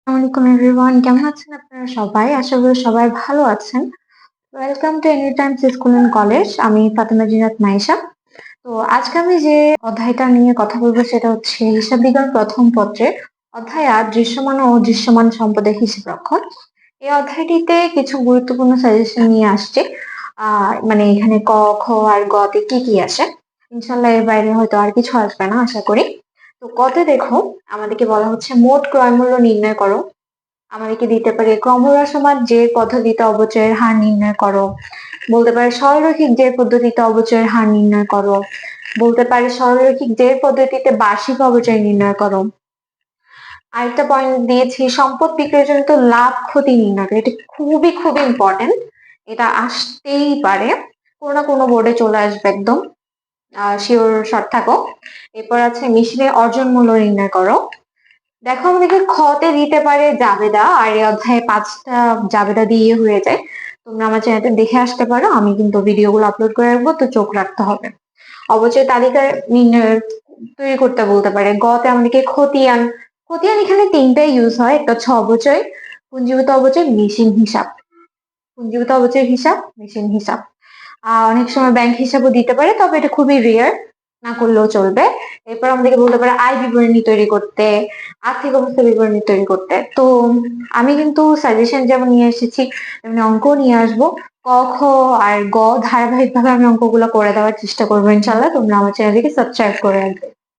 আসসালামাইকুম এভরিওয়ান, কেমন আছেন আপনারা সবাই? আশা করি সবাই ভালো আছেন। Welcome to any times school and college. আমি ফাতেমা জিনাত মাইশা। তো আজকে আমি যে অধ্যায়টা নিয়ে কথা বলবো সেটা হচ্ছে হিসাব বিজ্ঞান প্রথম পত্রের অধ্যায় ৮ দৃশ্যমান ও অদৃশ্যমান সম্পদের হিসাব রক্ষণ। এই অধ্যায়টিতে কিছু গুরুত্বপূর্ণ সাজেশন নিয়ে আসছে। মানে এখানে ক, খ আর গ তে কি কি আসে। ইনশাল্লাহ এর বাইরে হয়তো আর কিছু আসবে না আশা করি। তো কতে দেখো, আমাদেরকে বলা হচ্ছে মোট ক্রয় মূল্য নির্ণয় করো। আমাদেরকে দিতে পারে ক্রমহ্রাসমান জের পদ্ধতিতে অবচয়ের হার নির্ণয় করো, বলতে পারে সরলরৈখিক জের পদ্ধতিতে অবচয়ের হার নির্ণয় করো, বলতে পারে সরলরৈখিক জের পদ্ধতিতে বার্ষিক অবচয় নির্ণয় করো। আরেকটা পয়েন্ট দিয়েছি সম্পদ বিক্রয়জনিত লাভ ক্ষতি নির্ণয় করো। এটা খুবই খুবই ইম্পর্টেন্ট, এটা আসতেই পারে, কোনো না কোনো বোর্ডে চলে আসবে একদম, শিওর শর্ট থাকো। এরপর আছে মেশিনের অর্জন মূল্য নির্ণয় করো। দেখো আমাদেরকে খতে দিতে পারে জাবেদা, আর এই অধ্যায়ে 5টা জাবেদা দিয়ে হয়ে যায়। তোমরা আমার চ্যানেলটা দেখে আসতে পারো, আমি কিন্তু ভিডিওগুলো আপলোড করে রাখবো, তো চোখ রাখতে হবে। অবচয় তালিকা নির্ণয় তৈরি করতে বলতে পারে। গতে আমাদেরকে খতিয়ান, খতিয়ান এখানে তিনটাই ইউজ হয়, একটা হচ্ছে অবচয়, পুঞ্জীভূত অবচয়, মেশিন হিসাব। পুঞ্জীভূত অবচয় হিসাব, মেশিন হিসাব। অনেক সময় ব্যাংক হিসাবও দিতে পারে, তবে এটা খুবই রেয়ার, না করলেও চলবে। এরপর আমাদেরকে বলতে পারে আয় বিবরণী তৈরি করতে, আর্থিক অবস্থা বিবরণী তৈরি করতে। তো আমি কিন্তু সাজেশন যেমন নিয়ে এসেছি তেমনি অঙ্ক নিয়ে আসবো। ক, খ আর গ ধারাবাহিক ভাবে আমি অঙ্কগুলো করে দেওয়ার চেষ্টা করবো ইনশাল্লাহ। তোমরা আমার চ্যানেলটিকে সাবস্ক্রাইব করে রাখবে।